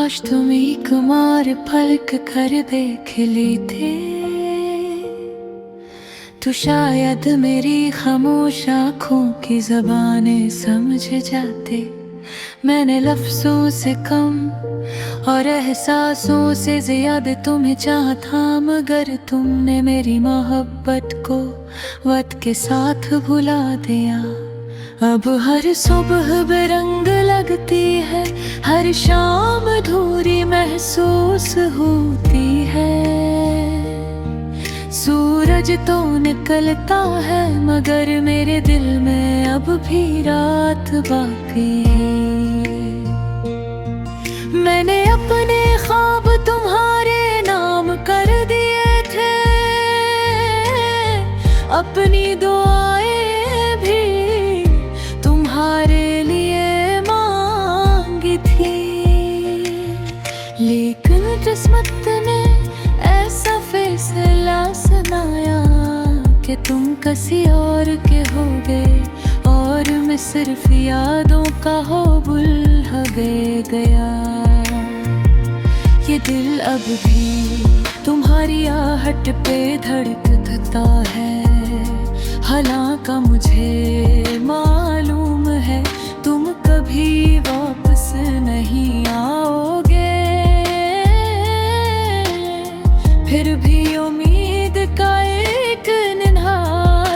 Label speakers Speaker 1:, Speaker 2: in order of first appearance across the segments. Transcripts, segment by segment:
Speaker 1: काश तुम एक मार पलक कर देख लेते तो शायद मेरी खामोश आँखों की ज़बानें समझ जाते। मैंने लफ्ज़ों से कम और एहसासों से ज़्यादा तुम्हें चाहा था, मगर तुमने मेरी मोहब्बत को वक्त के साथ भुला दिया। अब हर सुबह बेरंग लगती है, हर शाम अधूरी महसूस होती है। सूरज तो निकलता है मगर मेरे दिल में अब भी रात बाकी है। मैंने अपने ख्वाब तुम्हारे नाम कर दिए थे, अपनी दुआएं भी तुम्हारे लिए मांगी थी। लेकिन किस्मत ने ऐसा फैसला सुनाया कि तुम किसी और के हो गए और मैं सिर्फ यादों का हो बुलहबे गया। ये दिल अब भी तुम्हारी आहट पे धड़कता है, हालांकि मुझे मालूम है तुम कभी वापस नहीं आओगे। फिर भी उम्मीद का एक नन्हा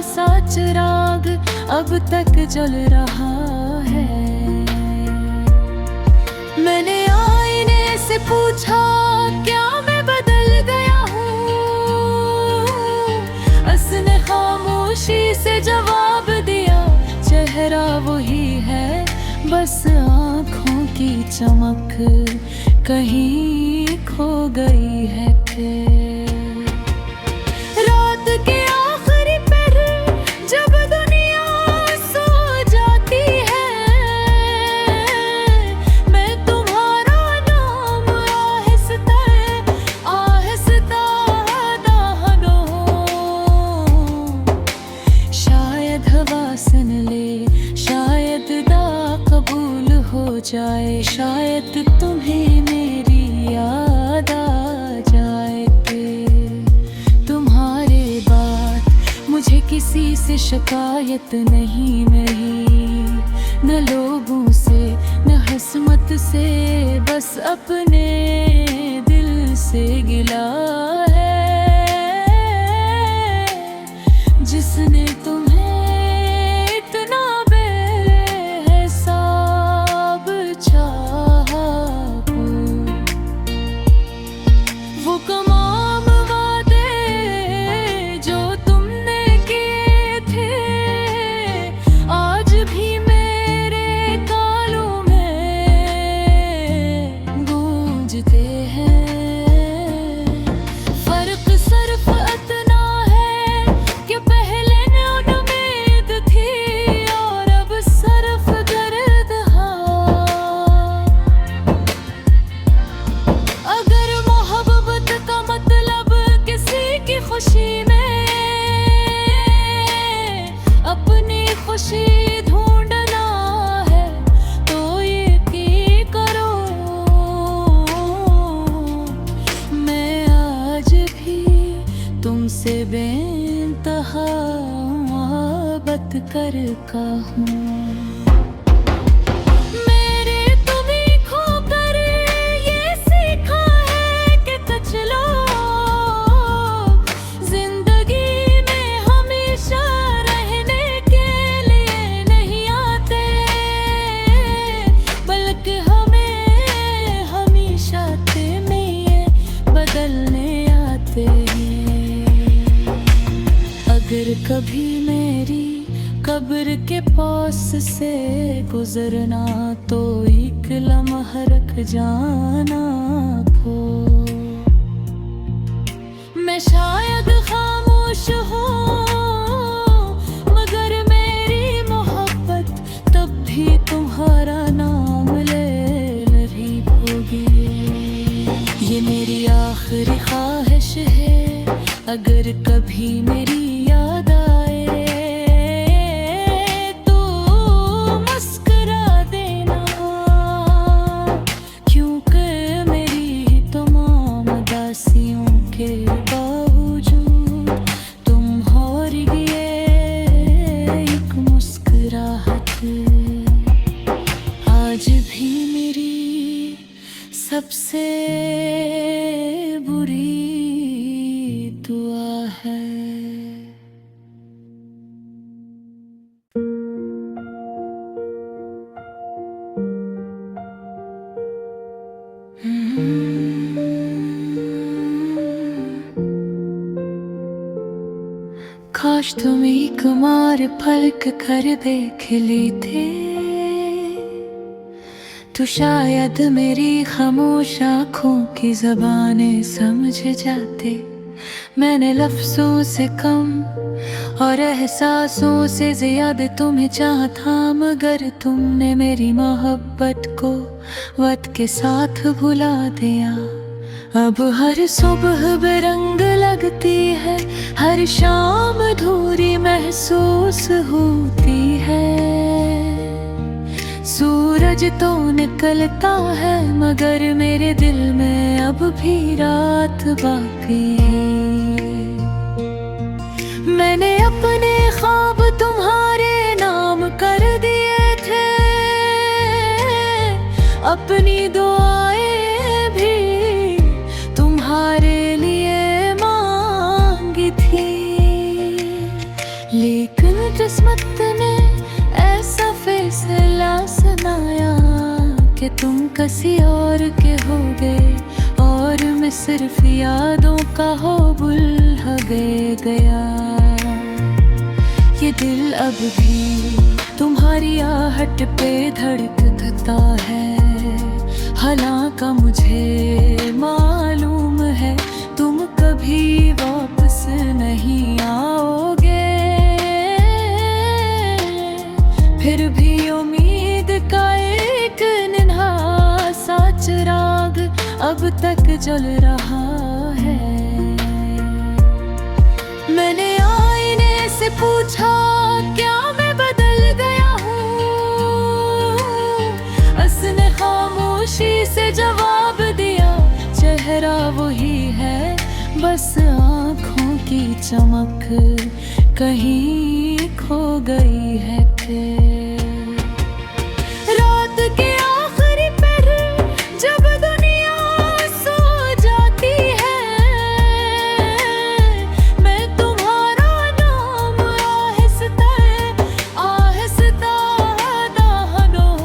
Speaker 1: सा चिराग अब तक जल रहा है। मैंने आईने से पूछा क्या मैं बदल गया हूँ, उसने खामोशी से जवाब दिया चेहरा वही है, बस आँखों की चमक कहीं खो गई है। रात के आखिरी पहर जब दुनिया सो जाती है, मैं तुम्हारा नाम आहिस्ता आहिस्ता दाहनों। शायद हवा सुन ले, शायद दा कबूल हो जाए, शायद तुम्हें मेरी याद आ जाए। तुम्हारे बाद मुझे किसी से शिकायत नहीं रही, न लोगों से न किस्मत से, बस अपने दिल से गिला है जिसने तुम्हें इतना बेहिसाब चाहा। वो तमाम वादे जो तुमने किए थे आज भी मेरे कानों में गूंजते हैं। फर्क सिर्फ इतना है कि पहले न उम्मीद थी और अब सिर्फ दर्द। अगर मोहब्बत का मतलब किसी की खुशी में अपनी खुशी ढूंढना है तो ये की करो। मैं आज भी तुमसे बेइंतहा मोहब्बत करता हूँ। मेरे तुम्हें खोकर ये सीखा है कि कुछ लोग जिंदगी में हमेशा रहने के लिए नहीं आते, बल्कि हमें हमेशा में बदलने आते हैं। अगर कभी मेरी कब्र के पास से गुजरना तो एक लम्हा रख जाना को। मैं शायद खामोश हूँ मगर मेरी मोहब्बत तब भी तुम्हारा नाम ले रही होगी। ये मेरी आखिरी ख्वाहिश है, अगर कभी मेरी याद आए तो मुस्कुरा देना, क्योंकि काश तुम एक मार पलक कर देख लेते, तो शायद मेरी खामोश आँखों की ज़बानें समझ जाते। मैंने लफ्ज़ों से कम और एहसासों से ज़्यादा तुम्हें चाहा था, मगर तुमने मेरी मोहब्बत को वक्त के साथ भुला दिया। अब हर सुबह बेरंग लगती है, हर शाम अधूरी महसूस होती है। सूरज तो निकलता है, मगर मेरे दिल में अब भी रात बाकी है। मैंने अपने ख्वाब तुम्हारे नाम कर दिए थे, अपनी दुआएं भी तुम्हारे लिए मांगी थी। लेकिन किस्मत ने ऐसा फैसला सुनाया कि तुम किसी और के हो गए, और मैं सिर्फ यादों का हो बुलहबे गया। ये दिल अब भी तुम्हारी आहट पे धड़कता है, हालांकि मुझे मालूम है तुम कभी वापस नहीं आओगे। फिर भी उम्मीद का एक नन्हा सा चिराग अब तक जल रहा है। मैंने आईने से पूछा, क्या मैं बदल गया हूँ? उसने खामोशी से जवाब दिया, चेहरा वही है, बस आँखों की चमक कहीं खो गई है। रात के आखिरी पहर जब दुनिया सो जाती है, मैं तुम्हारा नाम आहिस्ता आहिस्ता दाहनों।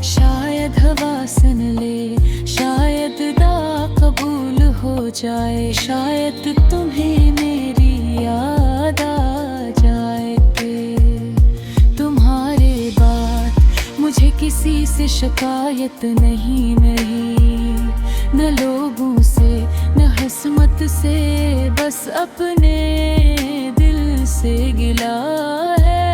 Speaker 1: शायद हवा सुन ले, शायद दा कबूल हो जाए, शायद तुम्हें मेरी याद आ जाए। तुम्हारे बाद मुझे किसी से शिकायत नहीं, न लोगों से न किस्मत से, बस अपने दिल से गिला है,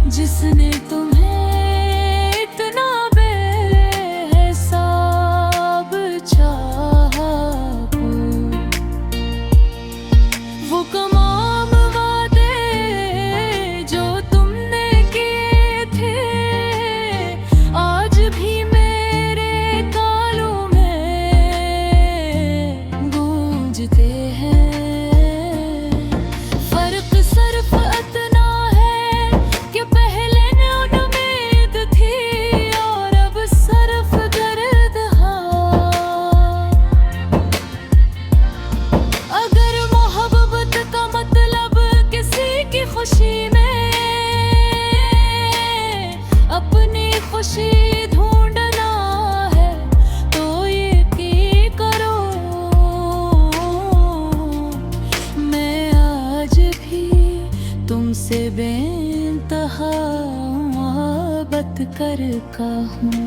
Speaker 1: जिसने तुम्हें इतना बेहिसाब चाहा। वो तमाम वादे जो तुमने किए थे, आज भी मेरे कानों में गूंजते हैं। फर्क सिर्फ इतना है कि पहले न उम्मीद थी, और अब सिर्फ दर्द। अगर मोहब्बत का मतलब किसी की खुशी में अपनी खुशी ढूंढना है, तो ये की करो। मैं आज भी तुमसे बेइंतहा मोहब्बत करता हूँ।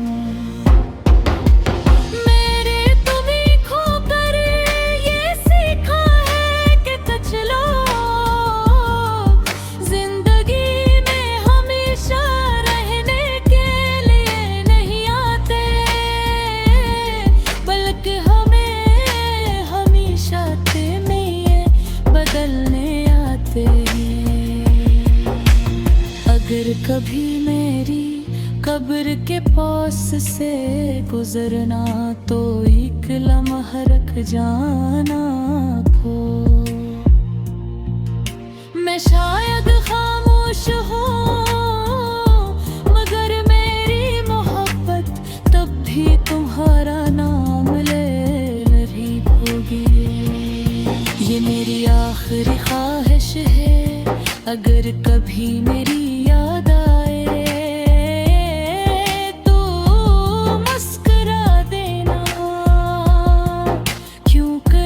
Speaker 1: मेरे तुम्हें खोकर ये सीखा है कि कुछ लोग जिंदगी में हमेशा रहने के लिए नहीं आते, बल्कि हमें हमेशा में बदलने आते हैं। अगर कभी मेरी कब्र के पास से गुजरना, तो एक लम्हा रख जाना को। मैं शायद खामोश हूँ, मगर मेरी मोहब्बत तब भी तुम्हारा नाम ले रही होगी। ये मेरी आखिरी ख्वाहिश है, अगर कभी मेरी याद आए तो मुस्कुरा देना, क्योंकि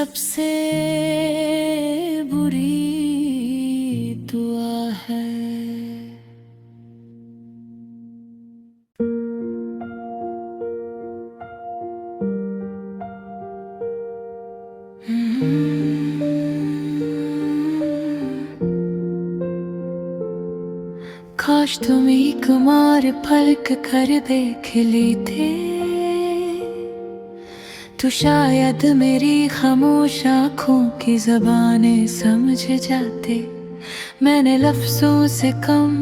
Speaker 1: सबसे बुरी दुआ है। काश तुम एक मार पलक कर देख लेते, तो शायद मेरी खामोश आँखों की ज़बानें समझ जाते। मैंने लफ्ज़ों से कम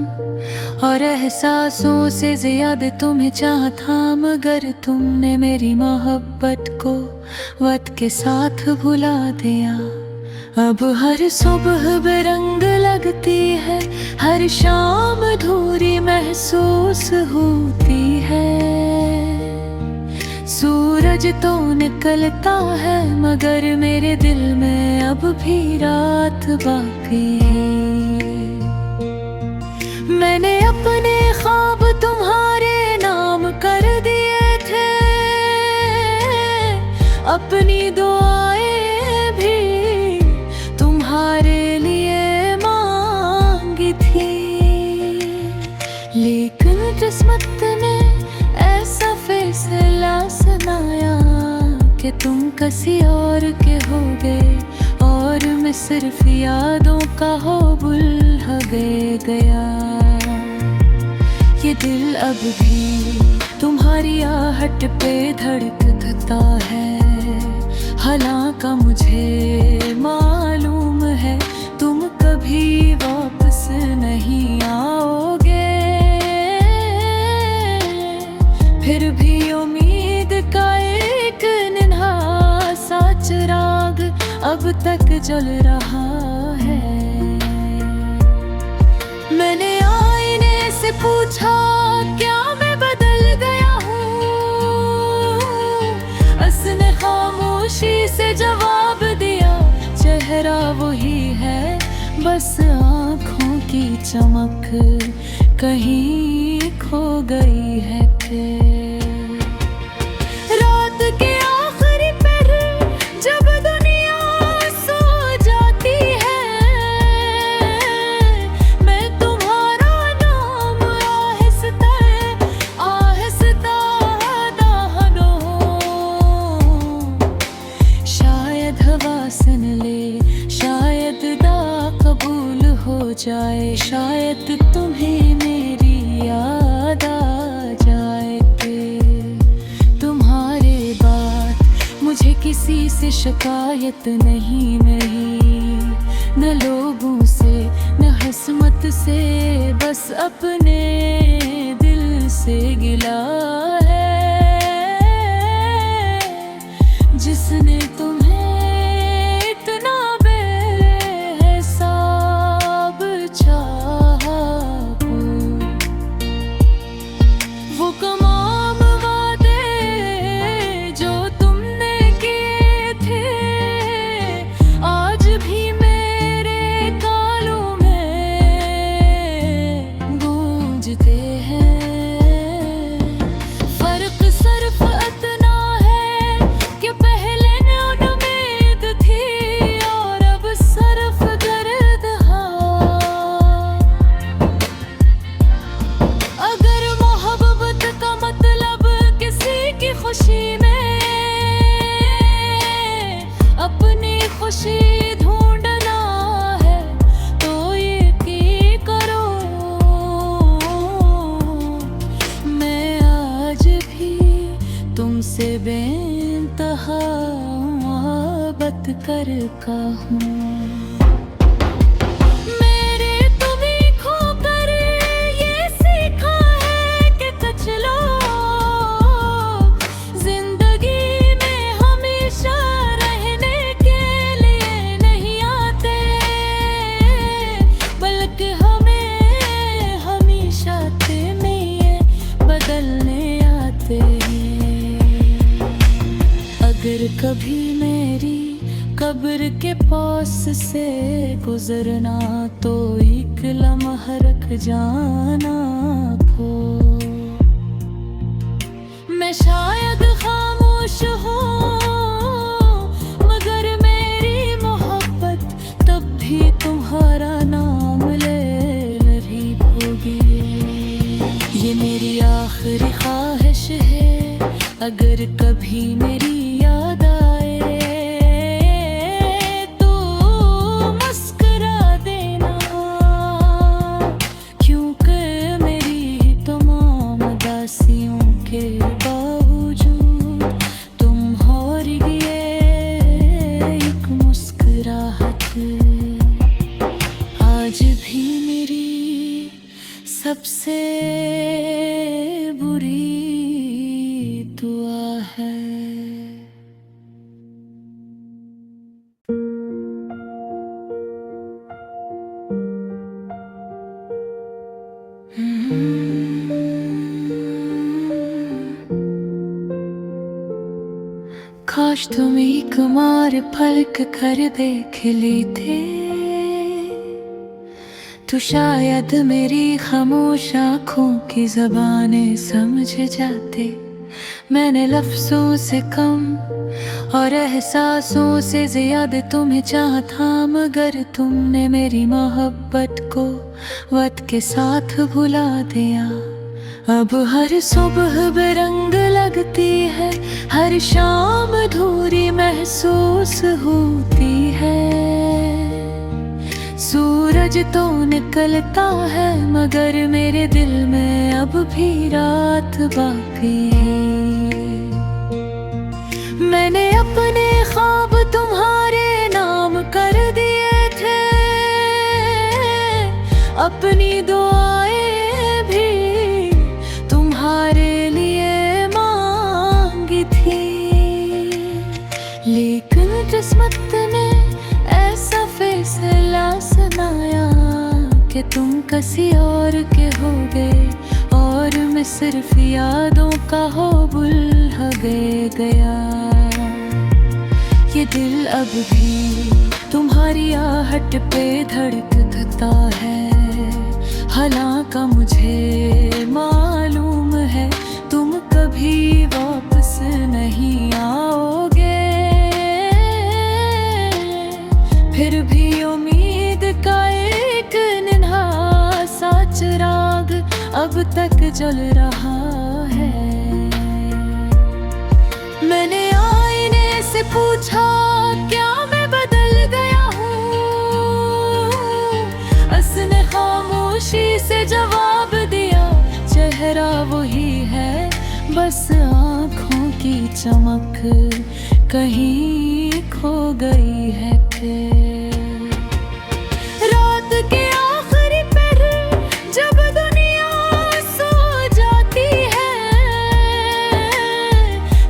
Speaker 1: और एहसासों से ज़्यादा तुम्हें चाहा था, मगर तुमने मेरी मोहब्बत को वक्त के साथ भुला दिया। अब हर सुबह बेरंग लगती है, हर शाम अधूरी महसूस होती है। सूरज तो निकलता है, मगर मेरे दिल में अब भी रात बाकी है। मैंने अपने ख्वाब तुम्हारे नाम कर दिए थे, अपनी दुआएं भी तुम्हारे लिए मांगी थी। लेकिन किस्मत ने ऐसा फैसला सुनाया कि तुम किसी और के हो गए, और मैं सिर्फ यादों का हो बुलहगे गया। ये दिल अब भी तुम्हारी आहट पे धड़कता है, हालांकि मुझे मालूम है तुम कभी वापस नहीं आओगे। फिर भी उम्मीद का एक नन्हा सा चिराग अब तक जल रहा है। मैंने आईने से पूछा, क्या मैं बदल गया हूँ? उसने खामोशी से जवाब दिया, चेहरा वही है, बस आँखों की चमक कहीं खो गई है। रात के आखिरी पहर जब दुनिया सो जाती है, मैं तुम्हारा नाम आहिस्ता आहिस्ता दाहनों। शायद हवा सुन ले, शायद दा कबूल हो जाए, शायद तुम्हें मेरी याद आ जाए। तुम्हारे बाद मुझे किसी से शिकायत नहीं, न लोगों से न किस्मत से, बस अपने दिल से गिला है, जिसने तुम्हें इतना बेहिसाब चाहा। वो तमाम वादे जो तुमने किए थे, आज भी मेरे कानों में गूंजते हैं। फर्क सिर्फ इतना है कि पहले न उम्मीद थी, और अब सिर्फ दर्द। अगर मोहब्बत का मतलब किसी की खुशी में अपनी खुशी ढूंढना है, तो ये की करो। मैं आज भी तुमसे बेइंतहा मोहब्बत करता हूँ। मेरे तुम्हें खोकर ये सीखा है कि कुछ लोग जिंदगी में हमेशा रहने के लिए नहीं आते, बल्कि हमें हमेशा में बदलने आते हैं। अगर कभी मेरी कब्र के पास से गुजरना, तो एक लम्हा रख जाना को। मैं शायद खामोश हूँ, मगर मैं अगर कभी मेरी याद आए तो मुस्कुरा देना, क्योंकि मेरी तमाम उदासियों के बावजूद तुम और ये एक मुस्कुराहट आज भी मेरी सबसे बुरी दुआ है। काश तुम एक मार पलक कर देख लेते तो शायद मेरी खामोश आँखों की ज़बानें समझ जाते। मैंने लफ्ज़ों से कम और एहसासों से ज़्यादा तुम्हें चाहा था, मगर तुमने मेरी मोहब्बत को वक्त के साथ भुला दिया। अब हर सुबह बेरंग लगती है, हर शाम अधूरी महसूस होती है। सूरज तो निकलता है मगर मेरे दिल में अब भी रात बाकी है। मैंने अपने ख्वाब तुम्हारे नाम कर दिए थे, अपनी दुआएं भी तुम्हारे लिए मांगी थी, लेकिन किस्मत ने ऐसा फैसला सुनाया कि तुम किसी और के हो गए और मैं सिर्फ यादों का हो बुलहगे गया। ये दिल अब भी तुम्हारी आहट पे धड़कता है, हालांकि मुझे मालूम है तुम कभी वापस नहीं आओगे। फिर भी उम्मीद का एक नन्हा सा चिराग अब तक जल रहा है। मैंने आईने से पूछा क्या मैं बदल गया हूँ, उसने खामोशी से जवाब दिया चेहरा वही है, बस आँखों की चमक कहीं खो गई है। रात के आखिरी पहर जब दुनिया सो जाती है,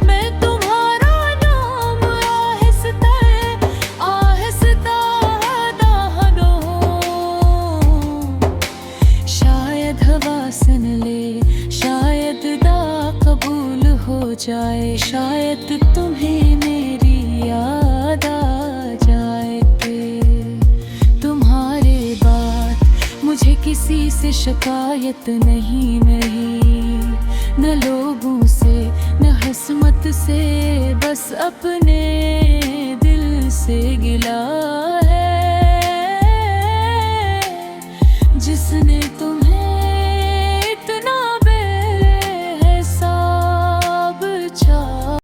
Speaker 1: मैं तुम्हारा नाम आहिस्ता आहिस्ता दाहनों, शायद हवा सुन ले, शायद दा कबूल हो जाए, शायद तुम्हें मेरी याद आ जाए। तुम्हारे बाद मुझे किसी से शिकायत नहीं, न लोगों से न किस्मत से, बस अपने दिल से गिला है जिसने